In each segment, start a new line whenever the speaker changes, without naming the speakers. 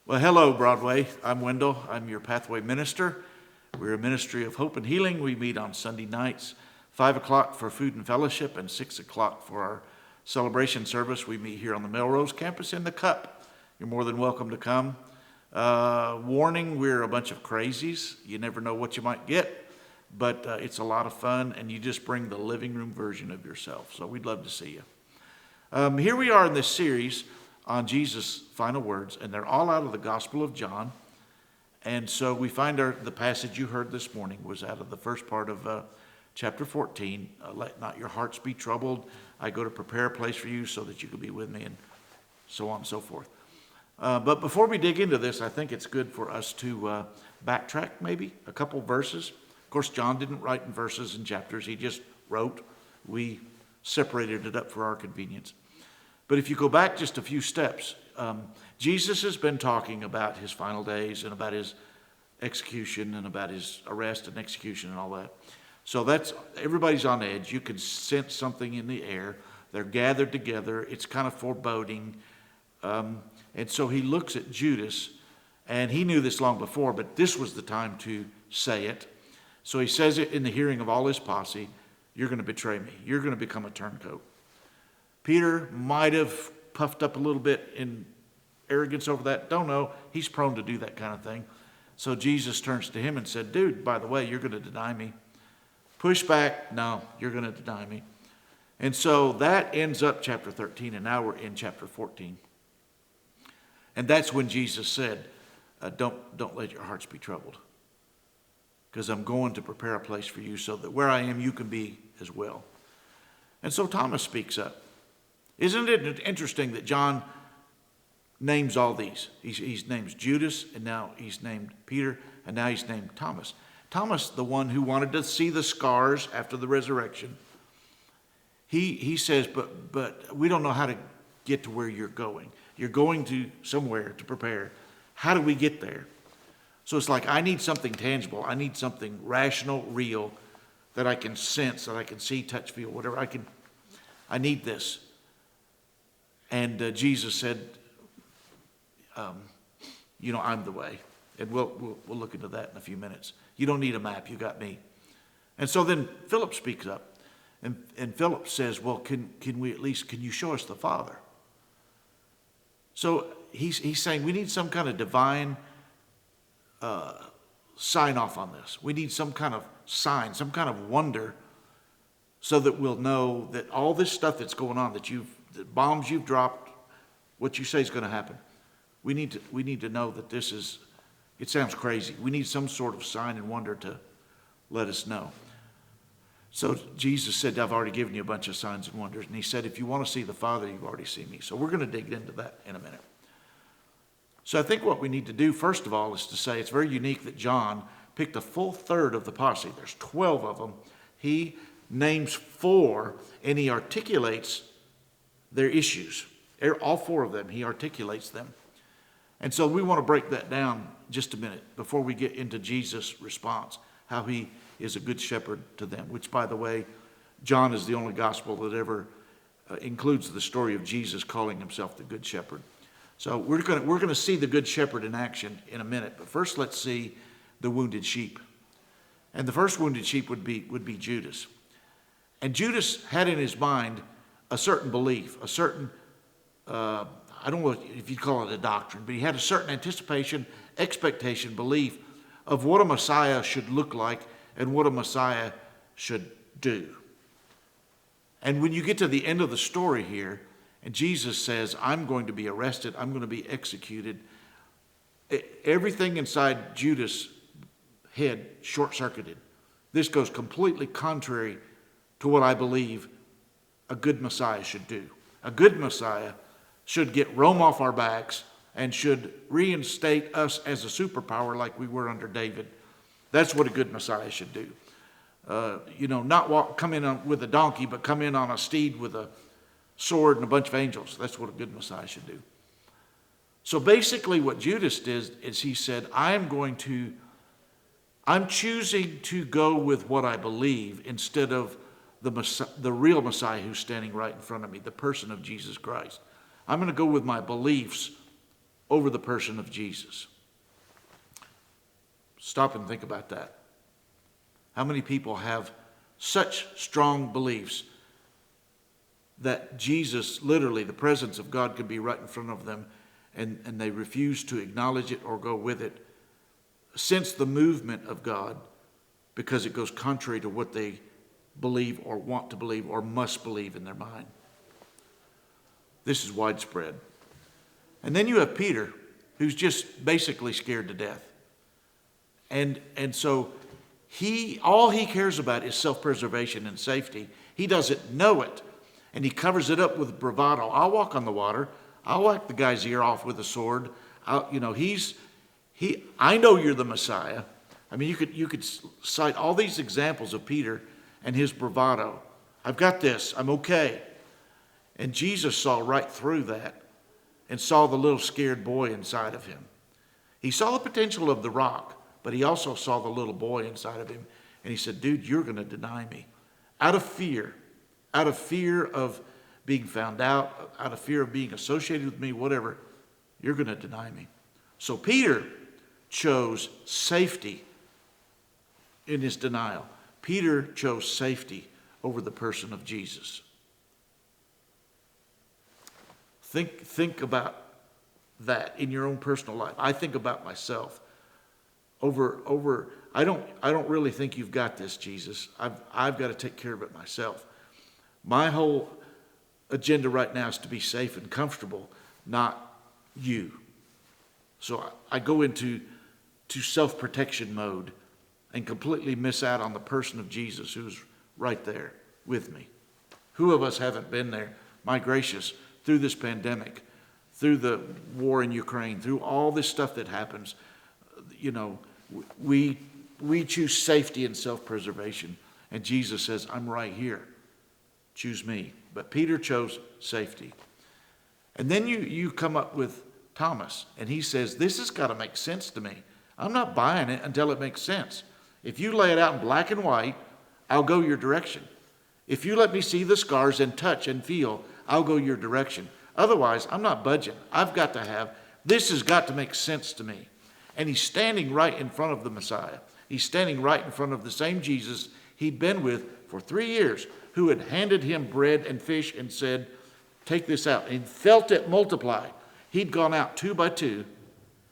Well, hello, Broadway. I'm Wendell. I'm your Pathway Minister. We're a ministry of hope and healing. We meet on Sunday nights, 5 o'clock for food and fellowship, and 6 o'clock for our celebration service. We meet here on the Melrose campus in the Cup. You're more than welcome to come. Warning, we're a bunch of crazies. You never know what you might get, but it's a lot of fun, and you just bring the living room version of yourself. So we'd love to see you. Here we are in this series on Jesus' final words, and they're all out of the Gospel of John. And so we find the passage you heard this morning was out of the first part of chapter 14. Let not your hearts be troubled. I go to prepare a place for you so that you can be with me, and so on and so forth. But before we dig into this, I think it's good for us to backtrack maybe a couple verses. Of course, John didn't write in verses and chapters. He just wrote. We separated it up for our convenience. But if you go back just a few steps, Jesus has been talking about his final days and about his execution and about his arrest and execution and all that. So everybody's on edge. You can sense something in the air. They're gathered together. It's kind of foreboding. And so he looks at Judas, and he knew this long before, but this was the time to say it. So he says it in the hearing of all his posse, "You're going to betray me. You're going to become a turncoat." Peter might have puffed up a little bit in arrogance over that. Don't know. He's prone to do that kind of thing. So Jesus turns to him and said, "Dude, by the way, you're going to deny me." Push back. "No, you're going to deny me." And so that ends up chapter 13, and now we're in chapter 14. And that's when Jesus said, don't let your hearts be troubled, because I'm going to prepare a place for you so that where I am, you can be as well. And so Thomas speaks up. Isn't it interesting that John names all these? He's named Judas, and now he's named Peter, and now he's named Thomas. Thomas, the one who wanted to see the scars after the resurrection, he says, but we don't know how to get to where you're going. You're going to somewhere to prepare. How do we get there? So it's like, I need something tangible. I need something rational, real, that I can sense, that I can see, touch, feel, whatever. I need this. And Jesus said, I'm the way. And we'll look into that in a few minutes. You don't need a map. You got me. And so then Philip speaks up. And Philip says, well, can you show us the Father? So he's saying we need some kind of divine sign off on this. We need some kind of sign, some kind of wonder, so that we'll know that all this stuff that's going on, the bombs you've dropped, what you say is going to happen. We need to know that this is, it sounds crazy. We need some sort of sign and wonder to let us know. So Jesus said, I've already given you a bunch of signs and wonders. And he said, if you want to see the Father, you've already seen me. So we're going to dig into that in a minute. So I think what we need to do, first of all, is to say it's very unique that John picked a full third of the posse. There's 12 of them. He names 4, and he articulates their issues. All 4 of them, he articulates them. And so we want to break that down just a minute before we get into Jesus' response, how he is a good shepherd to them, which, by the way, John is the only gospel that ever includes the story of Jesus calling himself the good shepherd. So we're going to see the good shepherd in action in a minute, but first let's see the wounded sheep. And the first wounded sheep would be Judas. And Judas had in his mind a certain belief, a certain, I don't know if you'd call it a doctrine, but he had a certain anticipation, expectation, belief of what a Messiah should look like and what a Messiah should do. And when you get to the end of the story here, and Jesus says, I'm going to be arrested, I'm going to be executed, everything inside Judas' head short-circuited. This goes completely contrary to what I believe a good Messiah should do. A good Messiah should get Rome off our backs and should reinstate us as a superpower like we were under David. That's what a good Messiah should do. Not come in with a donkey, but come in on a steed with a sword and a bunch of angels. That's what a good Messiah should do. So basically what Judas did is he said, I'm choosing to go with what I believe instead of the real Messiah who's standing right in front of me, the person of Jesus Christ. I'm going to go with my beliefs over the person of Jesus. Stop and think about that. How many people have such strong beliefs that Jesus, literally, the presence of God could be right in front of them, and they refuse to acknowledge it or go with it, sense the movement of God, because it goes contrary to what they believe or want to believe or must believe in their mind. This is widespread. And then you have Peter, who's just basically scared to death. And so all he cares about is self-preservation and safety. He doesn't know it, and he covers it up with bravado. I'll walk on the water. I'll whack the guy's ear off with a sword. I know you're the Messiah. I mean, you could cite all these examples of Peter and his bravado. I've got this. I'm okay. And Jesus saw right through that and saw the little scared boy inside of him. He saw the potential of the rock, but he also saw the little boy inside of him. And he said, dude, you're going to deny me. Out of fear of being found out of fear of being associated with me, whatever, you're going to deny me. So Peter chose safety in his denial. Peter chose safety over the person of Jesus. Think about that in your own personal life. I think about myself. I don't really think you've got this, Jesus. I've got to take care of it myself. My whole agenda right now is to be safe and comfortable, not you. So I go into self-protection mode and completely miss out on the person of Jesus who's right there with me. Who of us haven't been there? My gracious, through this pandemic, through the war in Ukraine, through all this stuff that happens, we choose safety and self-preservation. And Jesus says, I'm right here. Choose me. But Peter chose safety. And then you come up with Thomas, and he says, this has got to make sense to me. I'm not buying it until it makes sense. If you lay it out in black and white, I'll go your direction. If you let me see the scars and touch and feel, I'll go your direction. Otherwise, I'm not budging. This has got to make sense to me. And he's standing right in front of the Messiah. He's standing right in front of the same Jesus he'd been with for 3 years, who had handed him bread and fish and said, take this out. And felt it multiply. He'd gone out 2 by 2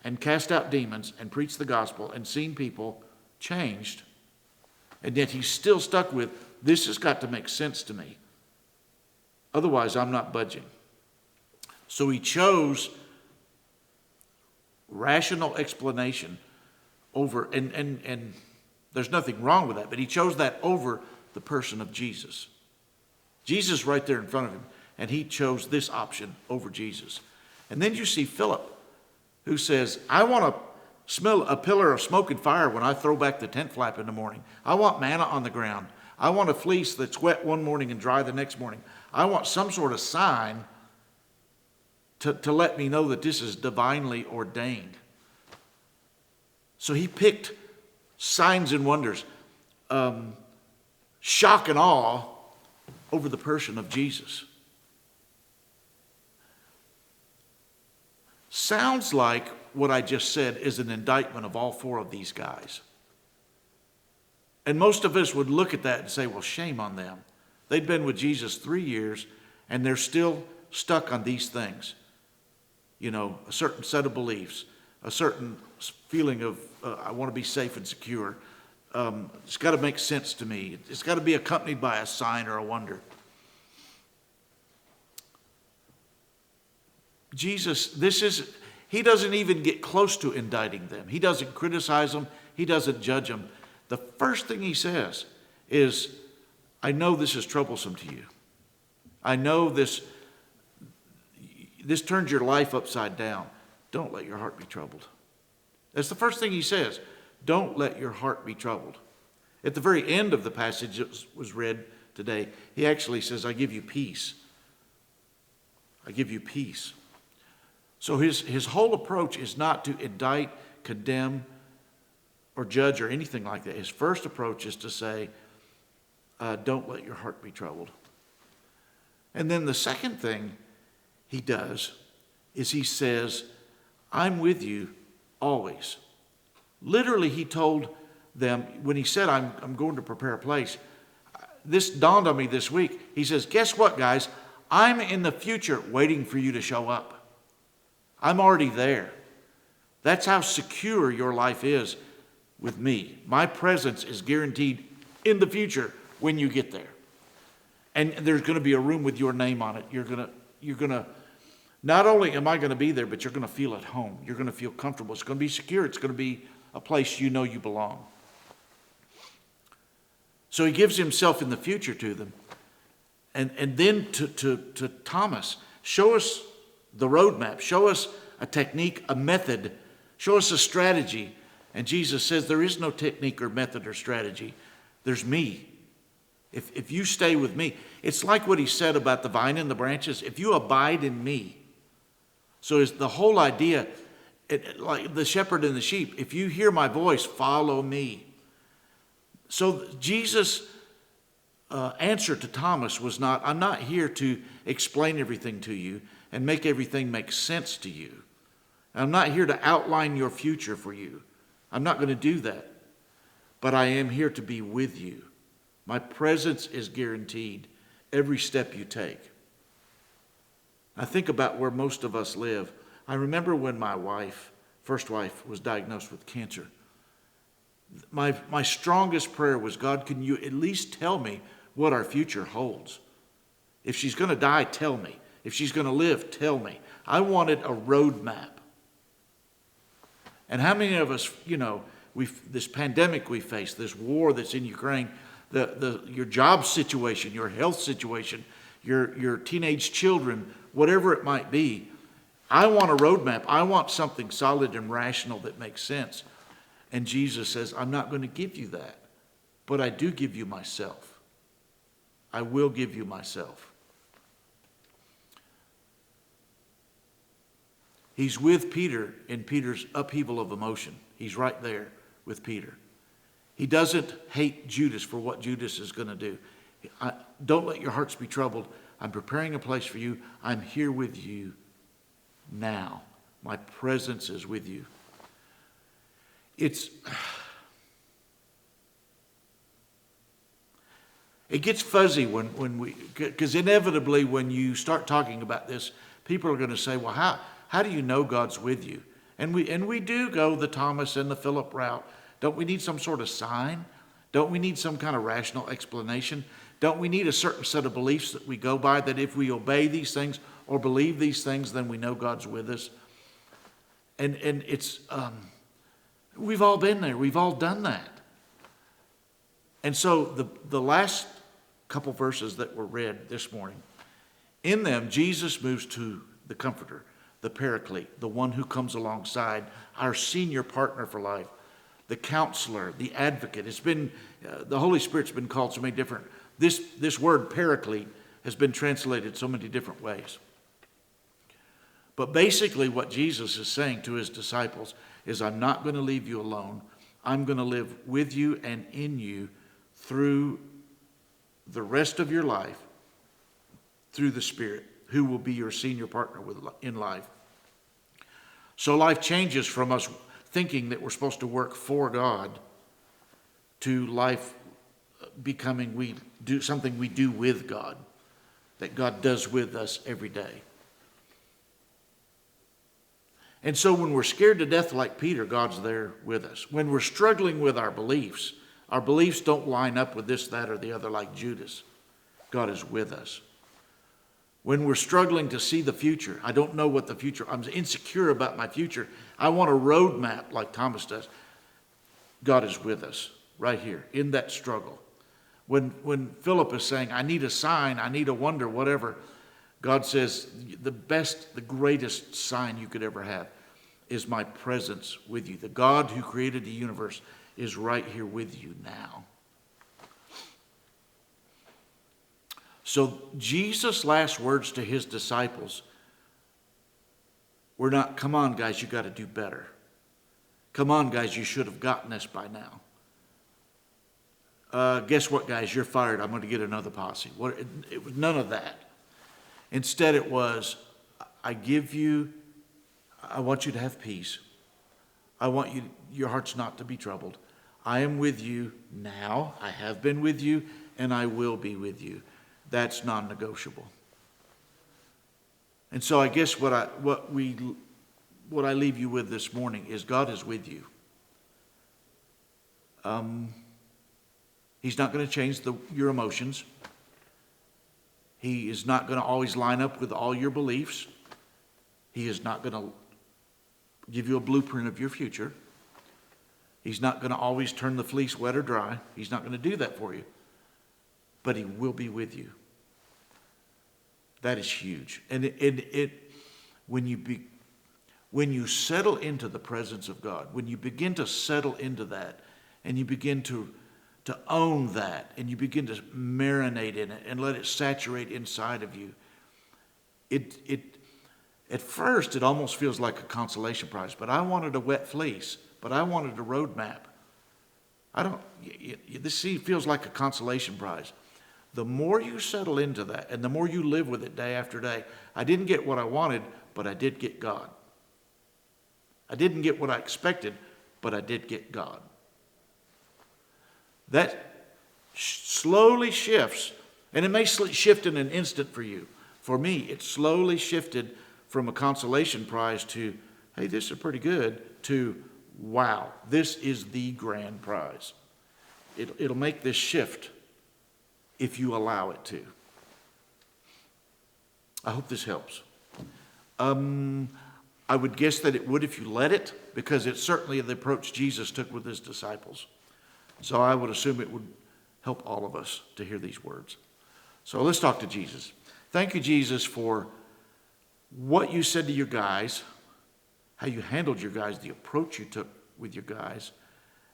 and cast out demons and preached the gospel and seen people changed. And yet he's still stuck with, this has got to make sense to me. Otherwise, I'm not budging. So he chose rational explanation over, and there's nothing wrong with that, but he chose that over the person of Jesus. Jesus right there in front of him, and he chose this option over Jesus. And then you see Philip, who says, I want to smell a pillar of smoke and fire when I throw back the tent flap in the morning. I want manna on the ground. I want a fleece that's wet one morning and dry the next morning. I want some sort of sign to let me know that this is divinely ordained. So he picked signs and wonders, shock and awe over the person of Jesus. Sounds like what I just said is an indictment of all 4 of these guys. And most of us would look at that and say, well, shame on them. They'd been with Jesus 3 years, and they're still stuck on these things. A certain set of beliefs, a certain feeling of, I want to be safe and secure. It's got to make sense to me. It's got to be accompanied by a sign or a wonder. Jesus, he doesn't even get close to indicting them. He doesn't criticize them. He doesn't judge them. The first thing he says is, I know this is troublesome to you. I know this turns your life upside down. Don't let your heart be troubled. That's the first thing he says. Don't let your heart be troubled. At the very end of the passage that was read today, he actually says, I give you peace. I give you peace. So his whole approach is not to indict, condemn, or judge or anything like that. His first approach is to say, don't let your heart be troubled. And then the second thing he does is he says, I'm with you always. Literally, he told them, when he said, I'm going to prepare a place, this dawned on me this week. He says, guess what, guys? I'm in the future waiting for you to show up. I'm already there. That's how secure your life is with me. My presence is guaranteed in the future when you get there. And there's going to be a room with your name on it. You're going to, not only am I going to be there, but you're going to feel at home. You're going to feel comfortable. It's going to be secure. It's going to be a place you know you belong. So he gives himself in the future to them. And then to Thomas, show us the roadmap. Show us a technique, a method. Show us a strategy. And Jesus says there is no technique or method or strategy. There's me. If you stay with me, it's like what he said about the vine and the branches. If you abide in me. So it's the whole idea, like the shepherd and the sheep. If you hear my voice, follow me. So Jesus' answer to Thomas was not, I'm not here to explain everything to you and make everything make sense to you. I'm not here to outline your future for you. I'm not going to do that. But I am here to be with you. My presence is guaranteed every step you take. I think about where most of us live. I remember when my first wife, was diagnosed with cancer. My strongest prayer was, God, can you at least tell me what our future holds? If she's going to die, tell me. If she's going to live, tell me. I wanted a roadmap. And how many of us, this pandemic we face, this war that's in Ukraine, your job situation, your health situation, your teenage children, whatever it might be, I want a roadmap. I want something solid and rational that makes sense. And Jesus says, I'm not going to give you that, but I do give you myself. I will give you myself. He's with Peter in Peter's upheaval of emotion. He's right there with Peter. He doesn't hate Judas for what Judas is going to do. Don't let your hearts be troubled. I'm preparing a place for you. I'm here with you now. My presence is with you. It gets fuzzy because inevitably when you start talking about this, people are going to say, well, how do you know God's with you? And we do go the Thomas and the Philip route. Don't we need some sort of sign? Don't we need some kind of rational explanation? Don't we need a certain set of beliefs that we go by, that if we obey these things or believe these things, then we know God's with us? And it's, we've all been there. We've all done that. And so the last couple verses that were read this morning, in them, Jesus moves to the Comforter, the Paraclete, the one who comes alongside, our senior partner for life, the Counselor, the Advocate. It's been, the Holy Spirit's been called so many different, this word Paraclete has been translated so many different ways. But basically what Jesus is saying to his disciples is, I'm not going to leave you alone. I'm going to live with you and in you through the rest of your life, through the Spirit, who will be your senior partner in life. So life changes from us thinking that we're supposed to work for God to life becoming we do something we do with God, that God does with us every day. And so when we're scared to death like Peter, God's there with us. When we're struggling with our beliefs don't line up with this, that, or the other like Judas, God is with us. When we're struggling to see the future, I don't know what the future, I'm insecure about my future, I want a roadmap like Thomas does, God is with us right here in that struggle. When Philip is saying, I need a sign, I need a wonder, whatever, God says, the greatest sign you could ever have is my presence with you. The God who created the universe is right here with you now. So Jesus' last words to his disciples were not, come on guys, you got to do better. Come on guys, you should have gotten this by now. Guess what guys, you're fired. I'm going to get another posse. It was none of that. Instead it was, I give you I want you to have peace. I want your hearts not to be troubled. I am with you now. I have been with you, and I will be with you. That's non-negotiable. And so I guess what I leave you with this morning is God is with you. He's not going to change your emotions. He is not going to always line up with all your beliefs. He is not going to give you a blueprint of your future. He's not going to always turn the fleece wet or dry. He's not going to do that for you. But he will be with you. That is huge. And when you settle into the presence of God, when you begin to settle into that, and you begin to own that, and you begin to marinate in it and let it saturate inside of you, at first it almost feels like a consolation prize. But I wanted a wet fleece, but I wanted a roadmap. This feels like a consolation prize. The more you settle into that, and the more you live with it day after day, I didn't get what I wanted, but I did get God. I didn't get what I expected, but I did get God. That slowly shifts, and it may shift in an instant for you. For me, it slowly shifted from a consolation prize to, hey, this is pretty good, to, wow, this is the grand prize. It'll make this shift if you allow it to. I hope this helps. I would guess that it would if you let it, because it's certainly the approach Jesus took with his disciples. So I would assume it would help all of us to hear these words. So let's talk to Jesus. Thank you, Jesus, for what you said to your guys, how you handled your guys, the approach you took with your guys.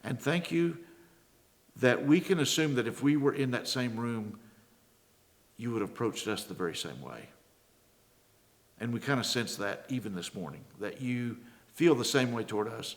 And thank you that we can assume that if we were in that same room, you would have approached us the very same way. And we kind of sense that even this morning, that you feel the same way toward us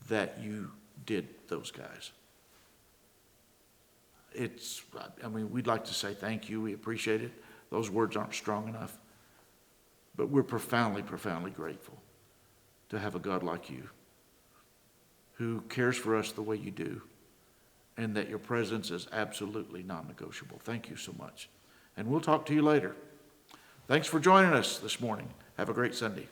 that you did those guys. We'd like to say thank you. We appreciate it. Those words aren't strong enough. But we're profoundly, profoundly grateful to have a God like you who cares for us the way you do, and that your presence is absolutely non-negotiable. Thank you so much. And we'll talk to you later. Thanks for joining us this morning. Have a great Sunday.